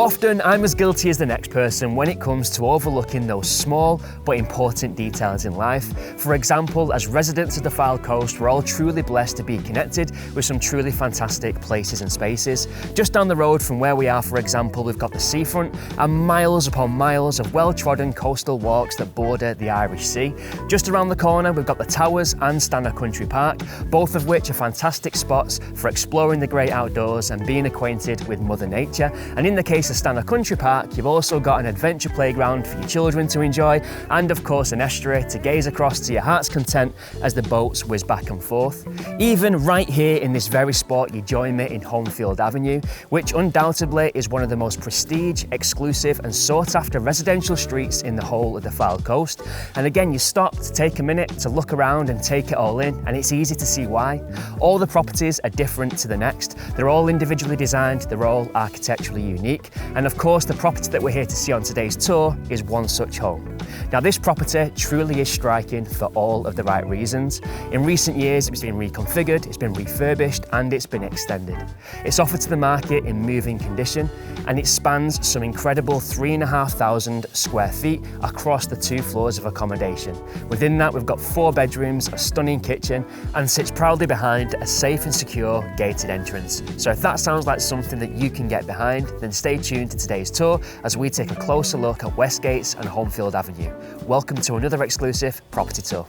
Often, I'm as guilty as the next person when it comes to overlooking those small but important details in life. For example, as residents of the Fylde coast, we're all truly blessed to be connected with some truly fantastic places and spaces. Just down the road from where we are, for example, we've got the seafront and miles upon miles of well-trodden coastal walks that border the Irish Sea. Just around the corner, we've got the Towers and Stanner Country Park, both of which are fantastic spots for exploring the great outdoors and being acquainted with Mother Nature. And in the case of Stanner Country Park, you've also got an adventure playground for your children to enjoy, and of course an estuary to gaze across to your heart's content as the boats whiz back and forth. Even right here in this very spot, you join me in Holmfield Avenue, which undoubtedly is one of the most prestige, exclusive and sought after residential streets in the whole of the Fylde coast. And again, you stop to take a minute to look around and take it all in, and it's easy to see why. All the properties are different to the next. They're all individually designed, they're all architecturally unique. And of course, the property that we're here to see on today's tour is one such home. Now, this property truly is striking for all of the right reasons. In recent years, it's been reconfigured, it's been refurbished, and it's been extended. It's offered to the market in moving condition, and it spans some incredible 3,500 square feet across the 2 floors of accommodation. Within that, we've got 4 bedrooms, a stunning kitchen, and sits proudly behind a safe and secure gated entrance. So if that sounds like something that you can get behind, then stay tuned to today's tour as we take a closer look at West Gates and Holmfield Avenue. Welcome to another exclusive property tour.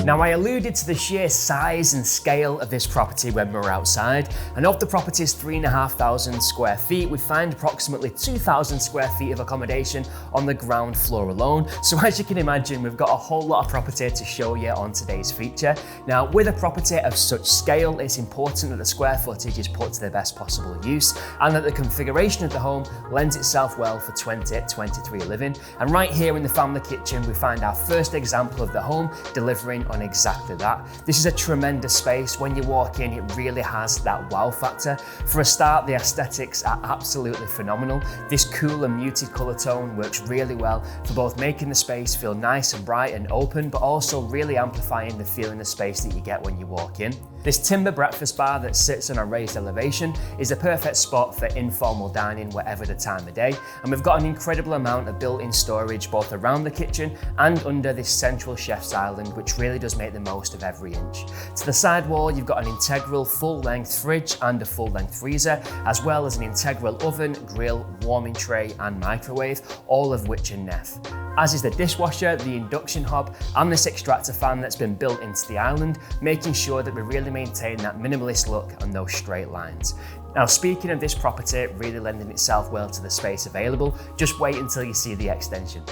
Now, I alluded to the sheer size and scale of this property when we were outside, and of the property's 3,500 square feet, we find approximately 2,000 square feet of accommodation on the ground floor alone. So as you can imagine, we've got a whole lot of property to show you on today's feature. Now, with a property of such scale, it's important that the square footage is put to the best possible use, and that the configuration of the home lends itself well for 2023 living. And right here in the family kitchen, we find our first example of the home delivering on exactly that. This is a tremendous space. When you walk in, it really has that wow factor. For a start, the aesthetics are absolutely phenomenal. This cool and muted colour tone works really well for both making the space feel nice and bright and open, but also really amplifying the feeling of space that you get when you walk in. This timber breakfast bar that sits on a raised elevation is a perfect spot for informal dining whatever the time of day, and we've got an incredible amount of built-in storage both around the kitchen and under this central chef's island, which really does make the most of every inch. To the side wall, you've got an integral full-length fridge and a full-length freezer, as well as an integral oven, grill, warming tray and microwave, all of which are Neff. As is the dishwasher, the induction hob and this extractor fan that's been built into the island, making sure that we really maintain that minimalist look and those straight lines. Now, speaking of this property really lending itself well to the space available, just wait until you see the extension.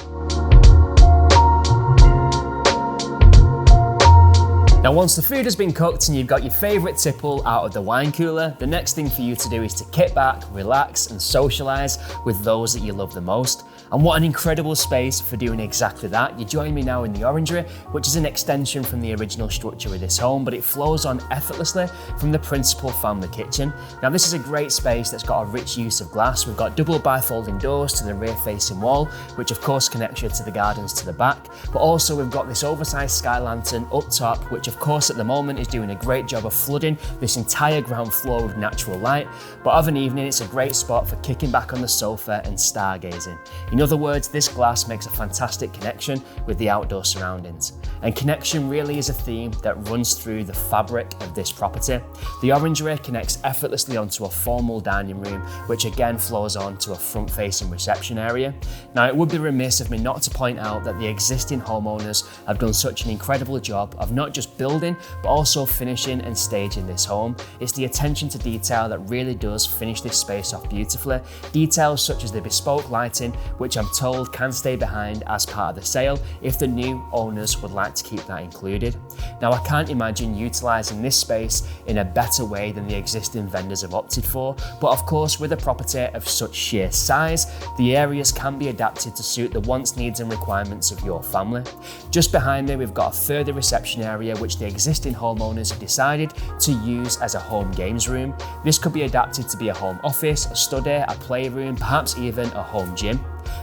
Now, once the food has been cooked and you've got your favourite tipple out of the wine cooler, the next thing for you to do is to kick back, relax and socialise with those that you love the most. And what an incredible space for doing exactly that. You join me now in the orangery, which is an extension from the original structure of this home, but it flows on effortlessly from the principal family kitchen. Now, this is a great space that's got a rich use of glass. We've got double bifolding doors to the rear facing wall, which of course connects you to the gardens to the back, but also we've got this oversized sky lantern up top, which of course at the moment is doing a great job of flooding this entire ground floor with natural light. But of an evening, it's a great spot for kicking back on the sofa and stargazing. In other words, this glass makes a fantastic connection with the outdoor surroundings. And connection really is a theme that runs through the fabric of this property. The orangery connects effortlessly onto a formal dining room, which again flows on to a front-facing reception area. Now, it would be remiss of me not to point out that the existing homeowners have done such an incredible job of not just building, but also finishing and staging this home. It's the attention to detail that really does finish this space off beautifully. Details such as the bespoke lighting, which I'm told can stay behind as part of the sale if the new owners would like to keep that included. Now, I can't imagine utilising this space in a better way than the existing vendors have opted for, but of course with a property of such sheer size, the areas can be adapted to suit the wants, needs and requirements of your family. Just behind me, we've got a further reception area which the existing homeowners have decided to use as a home games room. This could be adapted to be a home office, a study, a playroom, perhaps even a home gym.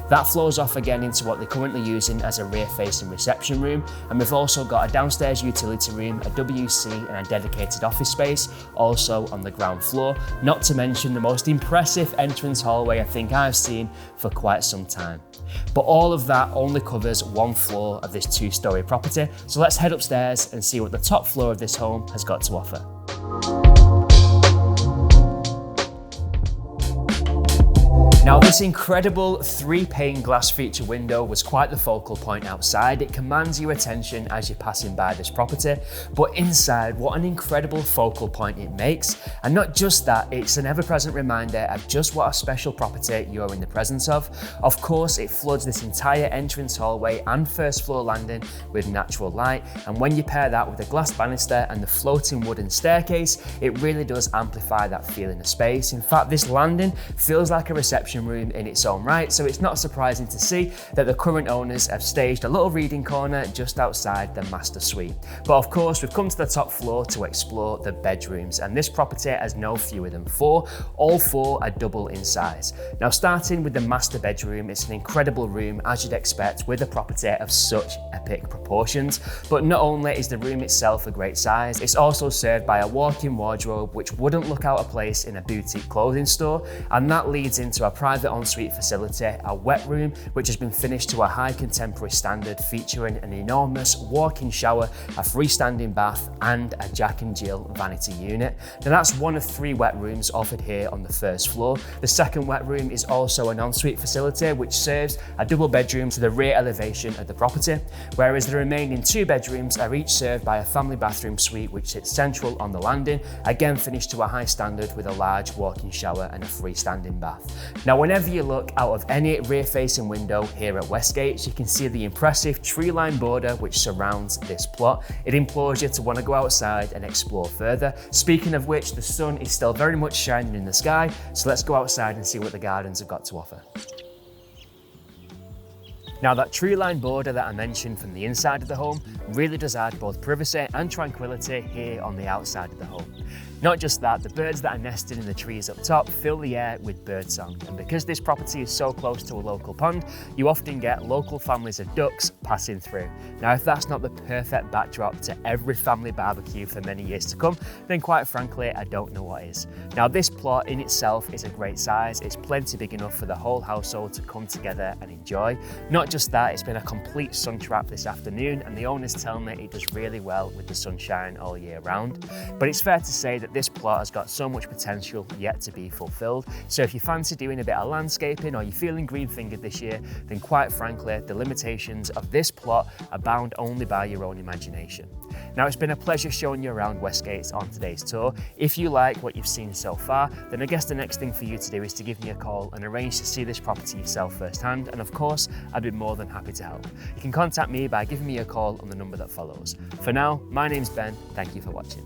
That flows off again into what they're currently using as a rear-facing reception room, and we've also got a downstairs utility room, a WC and a dedicated office space, also on the ground floor, not to mention the most impressive entrance hallway I think I've seen for quite some time. But all of that only covers one floor of this two-storey property, so let's head upstairs and see what the top floor of this home has got to offer. Now, this incredible 3-pane glass feature window was quite the focal point outside. It commands your attention as you're passing by this property, but inside, what an incredible focal point it makes. And not just that, it's an ever-present reminder of just what a special property you're in the presence of. Of course, it floods this entire entrance hallway and first floor landing with natural light, and when you pair that with a glass banister and the floating wooden staircase, it really does amplify that feeling of space. In fact, this landing feels like a reception room in its own right, so it's not surprising to see that the current owners have staged a little reading corner just outside the master suite. But of course, we've come to the top floor to explore the bedrooms, and this property has no fewer than 4. All 4 are double in size. Now, starting with the master bedroom, it's an incredible room as you'd expect with a property of such epic proportions. But not only is the room itself a great size, it's also served by a walk-in wardrobe which wouldn't look out of place in a boutique clothing store, and that leads into a private ensuite facility, a wet room which has been finished to a high contemporary standard, featuring an enormous walk-in shower, a freestanding bath and a Jack and Jill vanity unit. Now, that's one of 3 wet rooms offered here on the first floor. The second wet room is also an ensuite facility which serves a double bedroom to the rear elevation of the property, whereas the remaining 2 bedrooms are each served by a family bathroom suite which sits central on the landing, again finished to a high standard with a large walk-in shower and a freestanding bath. Now, whenever you look out of any rear-facing window here at Westgate, you can see the impressive tree-lined border which surrounds this plot. It implores you to want to go outside and explore further. Speaking of which, the sun is still very much shining in the sky, so let's go outside and see what the gardens have got to offer. Now, that tree-lined border that I mentioned from the inside of the home really does add both privacy and tranquility here on the outside of the home. Not just that, the birds that are nesting in the trees up top fill the air with birdsong, and because this property is so close to a local pond, you often get local families of ducks passing through. Now, if that's not the perfect backdrop to every family barbecue for many years to come, then quite frankly, I don't know what is. Now, this plot in itself is a great size. It's plenty big enough for the whole household to come together and enjoy. Not just that, it's been a complete sun trap this afternoon, and the owners tell me it does really well with the sunshine all year round. But it's fair to say that this plot has got so much potential yet to be fulfilled. So if you fancy doing a bit of landscaping or you're feeling green-fingered this year, then quite frankly, the limitations of this plot are bound only by your own imagination. Now, it's been a pleasure showing you around Westgate on today's tour. If you like what you've seen so far, then I guess the next thing for you to do is to give me a call and arrange to see this property yourself firsthand, and of course, I'd be more than happy to help. You can contact me by giving me a call on the number that follows. For now, my name's Ben, thank you for watching.